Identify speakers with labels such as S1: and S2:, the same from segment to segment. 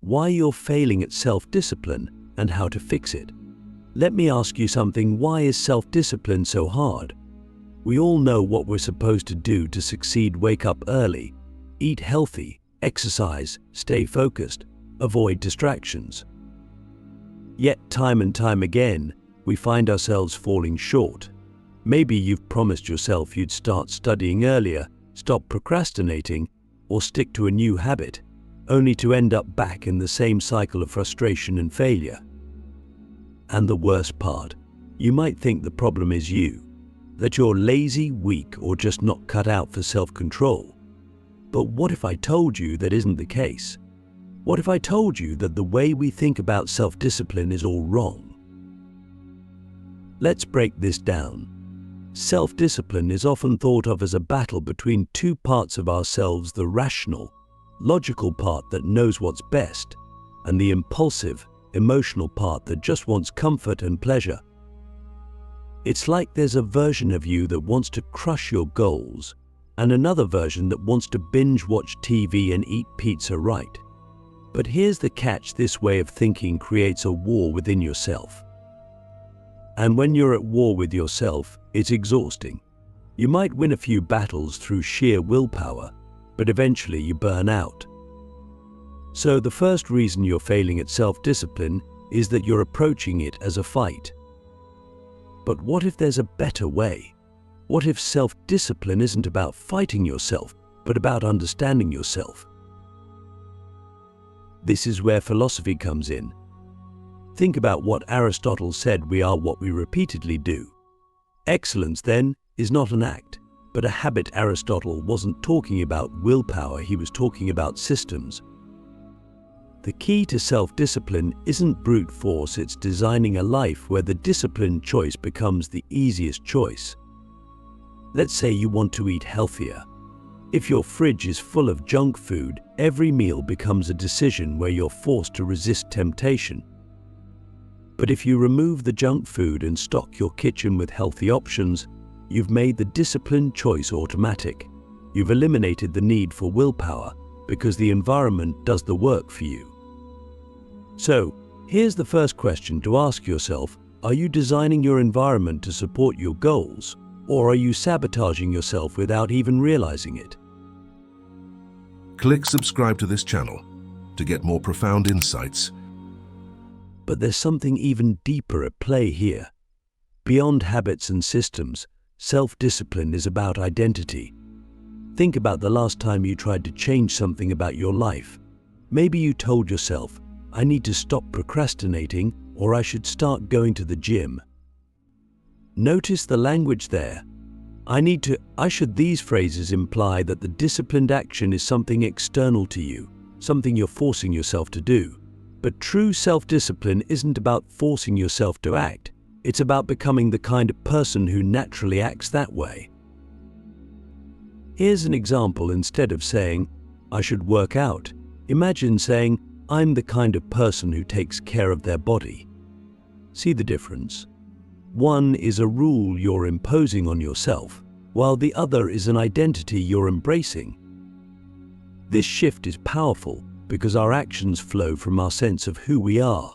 S1: why you're failing at self-discipline and how to fix it. Let me ask you something. Why is self-discipline so hard? We all know what we're supposed to do to succeed. Wake up early, eat healthy, exercise, stay focused, avoid distractions. Yet time and time again, we find ourselves falling short. Maybe you've promised yourself you'd start studying earlier, stop procrastinating, or stick to a new habit, only to end up back in the same cycle of frustration and failure. And the worst part, you might think the problem is you, that you're lazy, weak, or just not cut out for self-control. But what if I told you that isn't the case? What if I told you that the way we think about self-discipline is all wrong? Let's break this down. Self-discipline is often thought of as a battle between two parts of ourselves: the rational, logical part that knows what's best, and the impulsive, emotional part that just wants comfort and pleasure. It's like there's a version of you that wants to crush your goals, and another version that wants to binge watch TV and eat pizza right. But here's the catch: this way of thinking creates a war within yourself. And when you're at war with yourself, it's exhausting. You might win a few battles through sheer willpower, but eventually you burn out. So the first reason you're failing at self-discipline is that you're approaching it as a fight. But what if there's a better way? What if self-discipline isn't about fighting yourself, but about understanding yourself? This is where philosophy comes in. Think about what Aristotle said: we are what we repeatedly do. Excellence, then, is not an act, but a habit. Aristotle wasn't talking about willpower, he was talking about systems. The key to self-discipline isn't brute force, it's designing a life where the disciplined choice becomes the easiest choice. Let's say you want to eat healthier. If your fridge is full of junk food, every meal becomes a decision where you're forced to resist temptation. But if you remove the junk food and stock your kitchen with healthy options, you've made the disciplined choice automatic. You've eliminated the need for willpower because the environment does the work for you. So, here's the first question to ask yourself: are you designing your environment to support your goals, or are you sabotaging yourself without even realizing it?
S2: Click subscribe to this channel to get more profound insights.
S1: But there's something even deeper at play here. Beyond habits and systems, self-discipline is about identity. Think about the last time you tried to change something about your life. Maybe you told yourself, I need to stop procrastinating, or I should start going to the gym. Notice the language there. I should. These phrases imply that the disciplined action is something external to you, something you're forcing yourself to do. But true self-discipline isn't about forcing yourself to act. It's about becoming the kind of person who naturally acts that way. Here's an example. Instead of saying, I should work out, imagine saying, I'm the kind of person who takes care of their body. See the difference? One is a rule you're imposing on yourself, while the other is an identity you're embracing. This shift is powerful because our actions flow from our sense of who we are.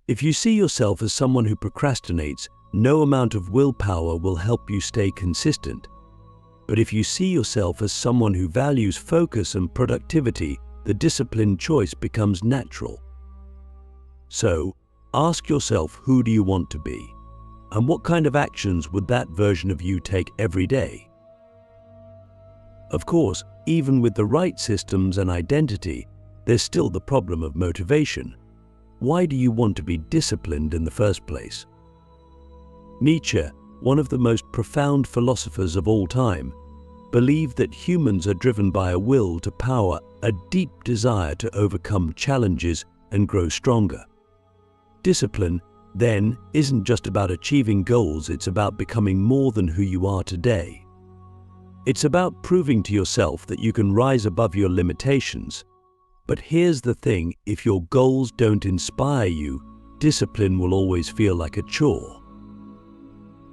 S1: If you see yourself as someone who procrastinates, no amount of willpower will help you stay consistent. But if you see yourself as someone who values focus and productivity, the disciplined choice becomes natural. So, ask yourself, who do you want to be? And what kind of actions would that version of you take every day? Of course, even with the right systems and identity, there's still the problem of motivation. Why do you want to be disciplined in the first place? Nietzsche, one of the most profound philosophers of all time, believed that humans are driven by a will to power, a deep desire to overcome challenges and grow stronger. Discipline, then, isn't just about achieving goals, it's about becoming more than who you are today. It's about proving to yourself that you can rise above your limitations. But here's the thing, if your goals don't inspire you, discipline will always feel like a chore.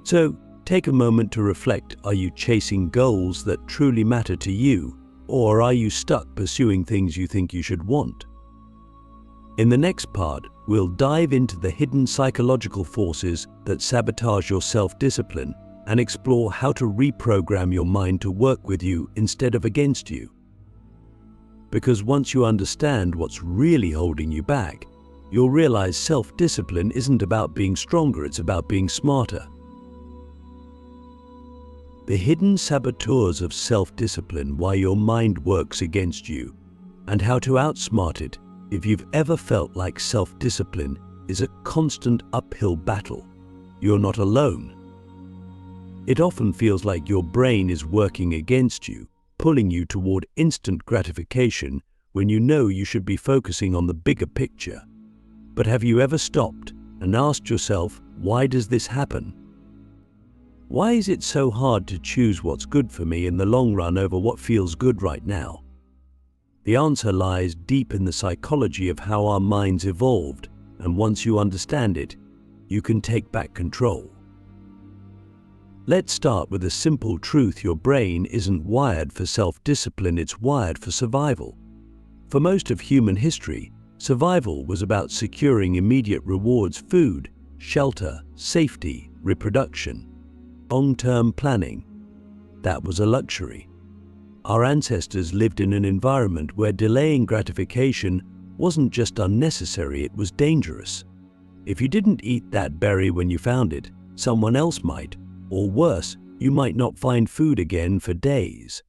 S1: So, take a moment to reflect. Are you chasing goals that truly matter to you, or are you stuck pursuing things you think you should want? In the next part, we'll dive into the hidden psychological forces that sabotage your self-discipline and explore how to reprogram your mind to work with you instead of against you. Because once you understand what's really holding you back, you'll realize self-discipline isn't about being stronger, it's about being smarter. The hidden saboteurs of self-discipline, why your mind works against you, and how to outsmart it if you've ever felt like self-discipline is a constant uphill battle. You're not alone. It often feels like your brain is working against you, pulling you toward instant gratification when you know you should be focusing on the bigger picture. But have you ever stopped and asked yourself, why does this happen? Why is it so hard to choose what's good for me in the long run over what feels good right now? The answer lies deep in the psychology of how our minds evolved, and once you understand it, you can take back control. Let's start with a simple truth: your brain isn't wired for self-discipline, it's wired for survival. For most of human history, survival was about securing immediate rewards: food, shelter, safety, reproduction. Long-term planning, that was a luxury. Our ancestors lived in an environment where delaying gratification wasn't just unnecessary, it was dangerous. If you didn't eat that berry when you found it, someone else might, or worse, you might not find food again for days.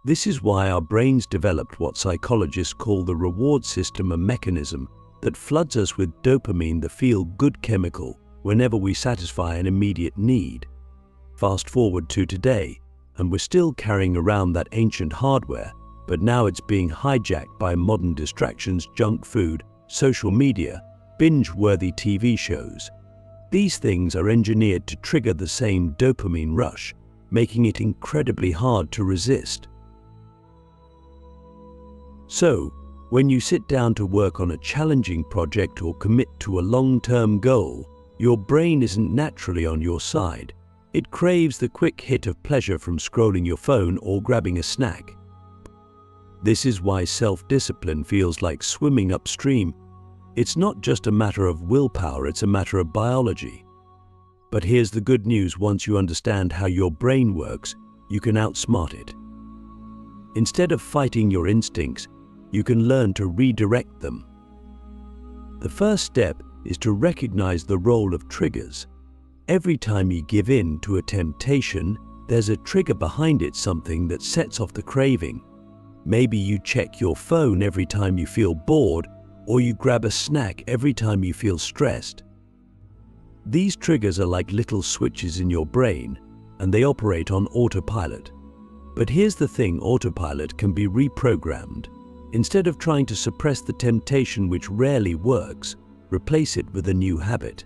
S1: This is why our brains developed what psychologists call the reward system, a mechanism that floods us with dopamine, the feel-good chemical, whenever we satisfy an immediate need. Fast forward to today, and we're still carrying around that ancient hardware, but now it's being hijacked by modern distractions: junk food, social media, binge-worthy TV shows. These things are engineered to trigger the same dopamine rush, making it incredibly hard to resist. So, when you sit down to work on a challenging project or commit to a long-term goal, your brain isn't naturally on your side. It craves the quick hit of pleasure from scrolling your phone or grabbing a snack. This is why self-discipline feels like swimming upstream. It's not just a matter of willpower, it's a matter of biology. But here's the good news: once you understand how your brain works, you can outsmart it. Instead of fighting your instincts, you can learn to redirect them. The first step is to recognize the role of triggers. Every time you give in to a temptation, there's a trigger behind it, something that sets off the craving. Maybe you check your phone every time you feel bored, or you grab a snack every time you feel stressed. These triggers are like little switches in your brain, and they operate on autopilot. But here's the thing: autopilot can be reprogrammed. Instead of trying to suppress the temptation, which rarely works, replace it with a new habit.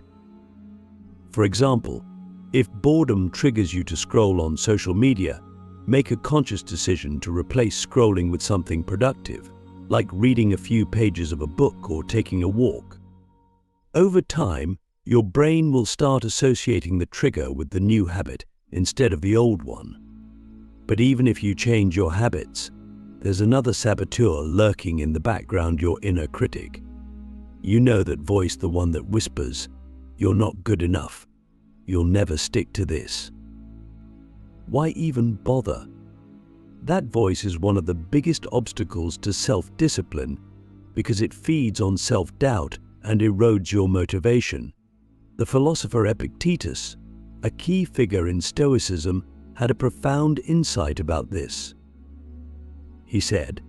S1: For example, if boredom triggers you to scroll on social media, make a conscious decision to replace scrolling with something productive, like reading a few pages of a book or taking a walk. Over time, your brain will start associating the trigger with the new habit instead of the old one. But even if you change your habits, there's another saboteur lurking in the background: your inner critic. You know that voice, the one that whispers, "You're not good enough. You'll never stick to this. Why even bother?" That voice is one of the biggest obstacles to self-discipline because it feeds on self-doubt and erodes your motivation. The philosopher Epictetus, a key figure in Stoicism, had a profound insight about this. He said,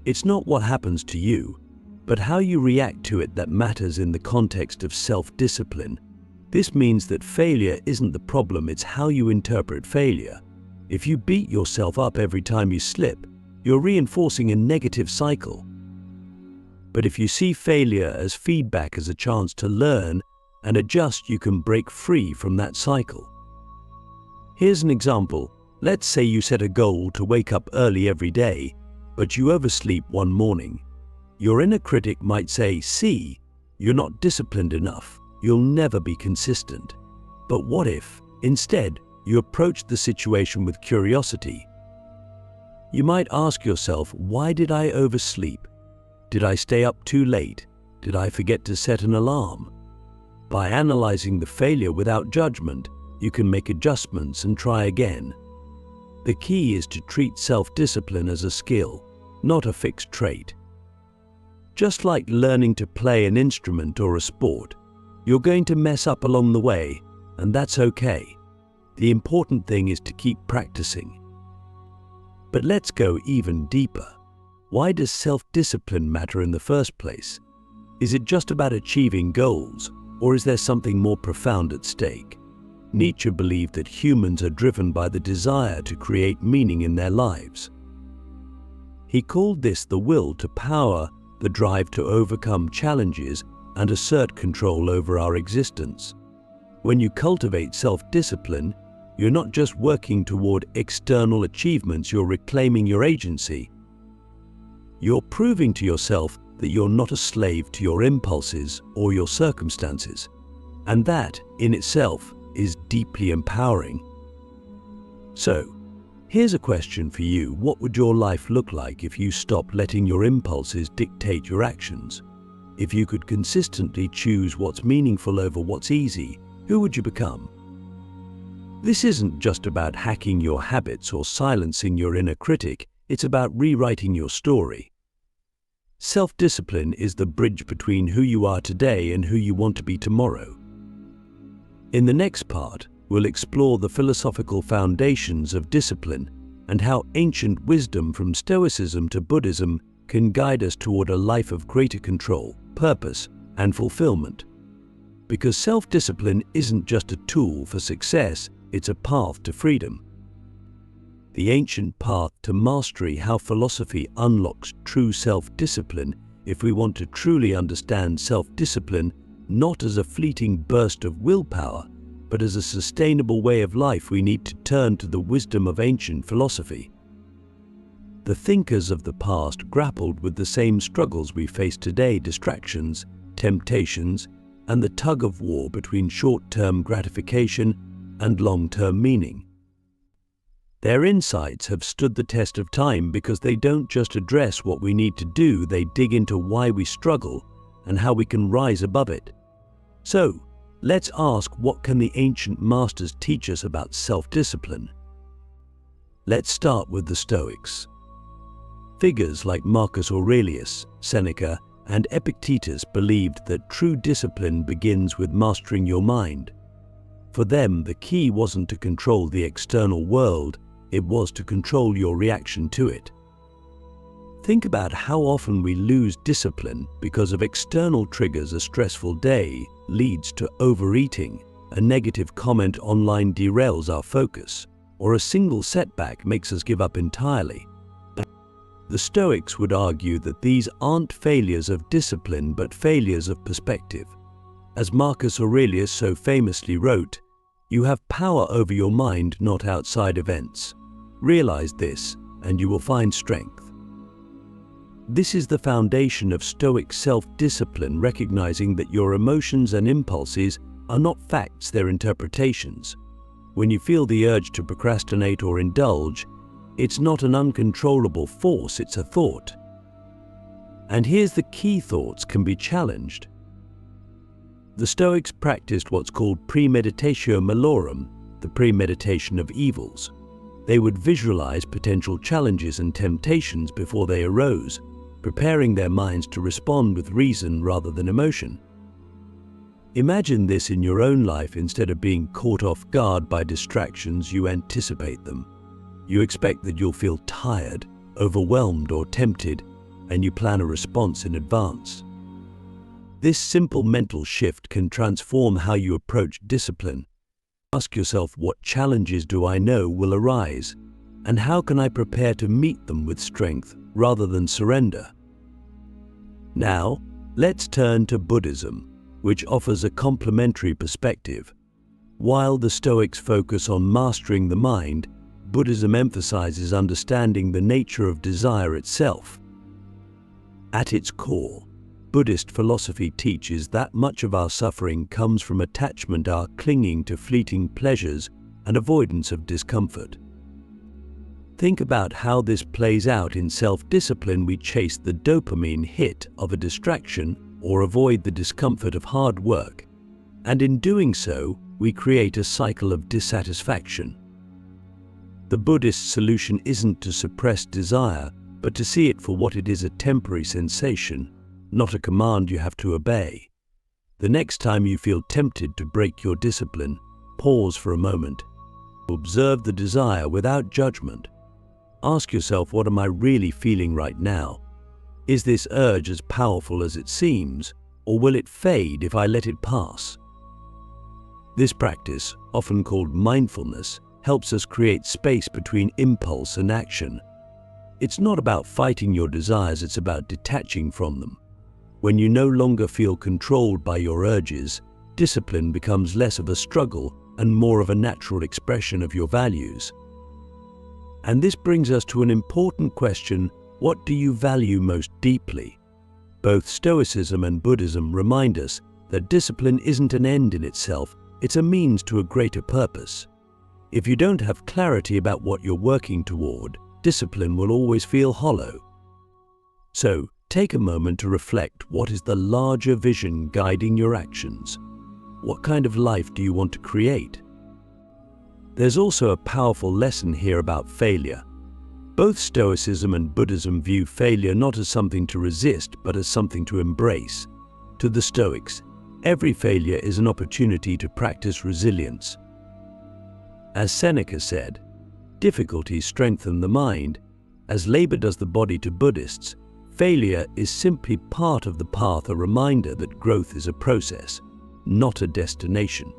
S1: "It's not what happens to you, but how you react to it that matters in the context of self-discipline." This means that failure isn't the problem, it's how you interpret failure. If you beat yourself up every time you slip, you're reinforcing a negative cycle. But if you see failure as feedback, as a chance to learn and adjust, you can break free from that cycle. Here's an example. Let's say you set a goal to wake up early every day, but you oversleep one morning. Your inner critic might say, "See, you're not disciplined enough. You'll never be consistent." But what if, instead, you approach the situation with curiosity? You might ask yourself, why did I oversleep? Did I stay up too late? Did I forget to set an alarm? By analyzing the failure without judgment, you can make adjustments and try again. The key is to treat self-discipline as a skill, not a fixed trait. Just like learning to play an instrument or a sport, you're going to mess up along the way, and that's okay. The important thing is to keep practicing. But let's go even deeper. Why does self-discipline matter in the first place? Is it just about achieving goals, or is there something more profound at stake? Nietzsche believed that humans are driven by the desire to create meaning in their lives. He called this the will to power, the drive to overcome challenges and assert control over our existence. When you cultivate self-discipline, you're not just working toward external achievements, you're reclaiming your agency. You're proving to yourself that you're not a slave to your impulses or your circumstances. And that, in itself, is deeply empowering. So, here's a question for you. What would your life look like if you stopped letting your impulses dictate your actions? If you could consistently choose what's meaningful over what's easy, who would you become? This isn't just about hacking your habits or silencing your inner critic, it's about rewriting your story. Self-discipline is the bridge between who you are today and who you want to be tomorrow. In the next part, we'll explore the philosophical foundations of discipline and how ancient wisdom from Stoicism to Buddhism can guide us toward a life of greater control, purpose, and fulfillment. Because self-discipline isn't just a tool for success, it's a path to freedom. The ancient path to mastery, how philosophy unlocks true self-discipline. If we want to truly understand self-discipline, not as a fleeting burst of willpower, but as a sustainable way of life, we need to turn to the wisdom of ancient philosophy. The thinkers of the past grappled with the same struggles we face today: distractions, temptations, and the tug-of-war between short-term gratification and long-term meaning. Their insights have stood the test of time because they don't just address what we need to do, they dig into why we struggle and how we can rise above it. So, let's ask, what can the ancient masters teach us about self-discipline? Let's start with the Stoics. Figures like Marcus Aurelius, Seneca, and Epictetus believed that true discipline begins with mastering your mind. For them, the key wasn't to control the external world, it was to control your reaction to it. Think about how often we lose discipline because of external triggers. A stressful day leads to overeating, a negative comment online derails our focus, or a single setback makes us give up entirely. The Stoics would argue that these aren't failures of discipline but failures of perspective. As Marcus Aurelius so famously wrote, "You have power over your mind, not outside events. Realize this, and you will find strength." This is the foundation of Stoic self-discipline, recognizing that your emotions and impulses are not facts, they're interpretations. When you feel the urge to procrastinate or indulge, it's not an uncontrollable force, it's a thought. And here's the key: thoughts can be challenged. The Stoics practiced what's called premeditatio malorum, the premeditation of evils. They would visualize potential challenges and temptations before they arose, preparing their minds to respond with reason rather than emotion. Imagine this in your own life. Instead of being caught off guard by distractions, you anticipate them. You expect that you'll feel tired, overwhelmed, or tempted, and you plan a response in advance. This simple mental shift can transform how you approach discipline. Ask yourself, what challenges do I know will arise, and how can I prepare to meet them with strength rather than surrender? Now, let's turn to Buddhism, which offers a complementary perspective. While the Stoics focus on mastering the mind, Buddhism emphasizes understanding the nature of desire itself. At its core, Buddhist philosophy teaches that much of our suffering comes from attachment, our clinging to fleeting pleasures and avoidance of discomfort. Think about how this plays out in self-discipline. We chase the dopamine hit of a distraction or avoid the discomfort of hard work, and in doing so, we create a cycle of dissatisfaction. The Buddhist solution isn't to suppress desire, but to see it for what it is: a temporary sensation, not a command you have to obey. The next time you feel tempted to break your discipline, pause for a moment. Observe the desire without judgment. Ask yourself, what am I really feeling right now? Is this urge as powerful as it seems, or will it fade if I let it pass? This practice, often called mindfulness, helps us create space between impulse and action. It's not about fighting your desires, it's about detaching from them. When you no longer feel controlled by your urges, discipline becomes less of a struggle and more of a natural expression of your values. And this brings us to an important question: what do you value most deeply? Both Stoicism and Buddhism remind us that discipline isn't an end in itself, it's a means to a greater purpose. If you don't have clarity about what you're working toward, discipline will always feel hollow. So, take a moment to reflect: what is the larger vision guiding your actions? What kind of life do you want to create? There's also a powerful lesson here about failure. Both Stoicism and Buddhism view failure not as something to resist, but as something to embrace. To the Stoics, every failure is an opportunity to practice resilience. As Seneca said, difficulties strengthen the mind, as labor does the body. To Buddhists, failure is simply part of the path, a reminder that growth is a process, not a destination.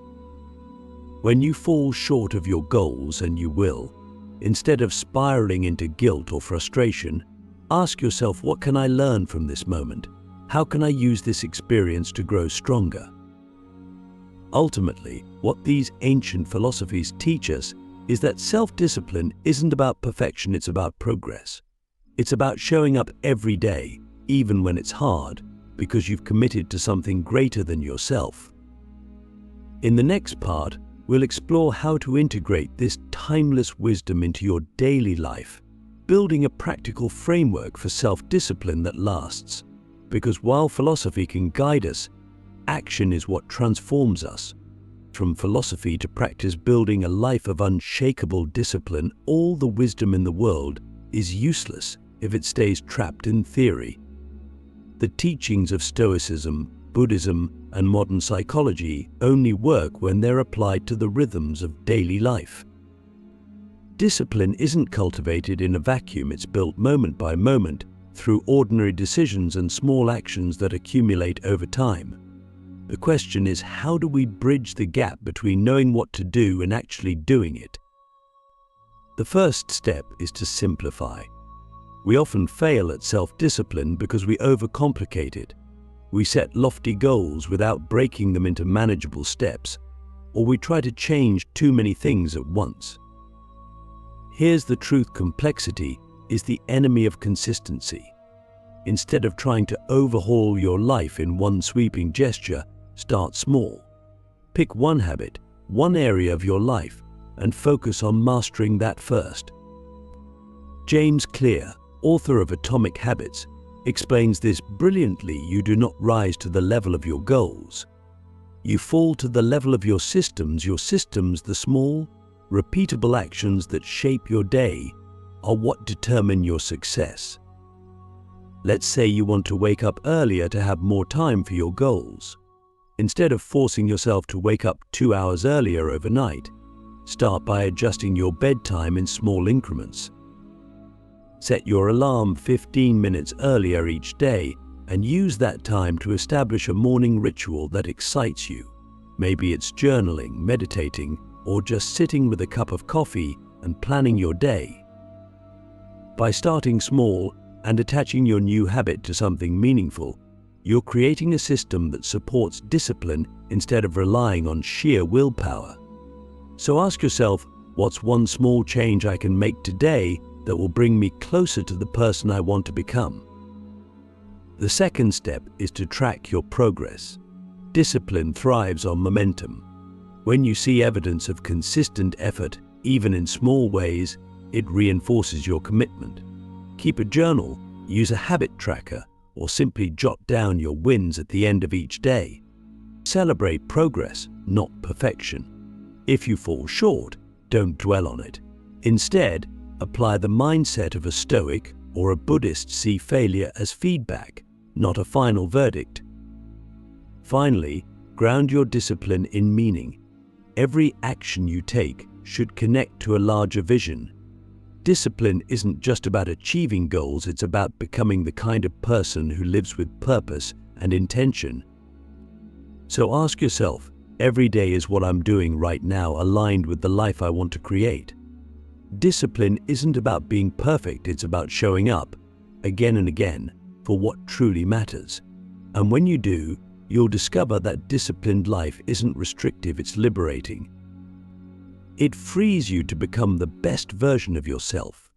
S1: When you fall short of your goals, and you will, instead of spiraling into guilt or frustration, ask yourself, what can I learn from this moment? How can I use this experience to grow stronger? Ultimately, what these ancient philosophies teach us is that self-discipline isn't about perfection, it's about progress. It's about showing up every day, even when it's hard, because you've committed to something greater than yourself. In the next part, we'll explore how to integrate this timeless wisdom into your daily life, building a practical framework for self-discipline that lasts. Because while philosophy can guide us, action is what transforms us. From philosophy to practice, building a life of unshakable discipline, all the wisdom in the world is useless if it stays trapped in theory. The teachings of Stoicism, Buddhism, and modern psychology only work when they're applied to the rhythms of daily life. Discipline isn't cultivated in a vacuum, it's built moment by moment through ordinary decisions and small actions that accumulate over time. The question is, how do we bridge the gap between knowing what to do and actually doing it? The first step is to simplify. We often fail at self-discipline because we overcomplicate it. We set lofty goals without breaking them into manageable steps, or we try to change too many things at once. Here's the truth: complexity is the enemy of consistency. Instead of trying to overhaul your life in one sweeping gesture, start small. Pick one habit, one area of your life, and focus on mastering that first. James Clear, author of Atomic Habits, explains this brilliantly: you do not rise to the level of your goals. You fall to the level of your systems. Your systems, the small, repeatable actions that shape your day, are what determine your success. Let's say you want to wake up earlier to have more time for your goals. Instead of forcing yourself to wake up 2 hours earlier overnight, start by adjusting your bedtime in small increments. Set your alarm 15 minutes earlier each day and use that time to establish a morning ritual that excites you. Maybe it's journaling, meditating, or just sitting with a cup of coffee and planning your day. By starting small and attaching your new habit to something meaningful, you're creating a system that supports discipline instead of relying on sheer willpower. So ask yourself, what's one small change I can make today that will bring me closer to the person I want to become? The second step is to track your progress. Discipline thrives on momentum. When you see evidence of consistent effort, even in small ways, It reinforces your commitment. Keep a journal, use a habit tracker, or simply jot down your wins at the end of each day. Celebrate progress, not perfection. If you fall short, don't dwell on it. Instead, apply the mindset of a Stoic or a Buddhist. See failure as feedback, not a final verdict. Finally, ground your discipline in meaning. Every action you take should connect to a larger vision. Discipline isn't just about achieving goals, it's about becoming the kind of person who lives with purpose and intention. So ask yourself, every day is what I'm doing right now aligned with the life I want to create? Discipline isn't about being perfect, it's about showing up, again and again, for what truly matters. And when you do, you'll discover that disciplined life isn't restrictive, it's liberating. It frees you to become the best version of yourself.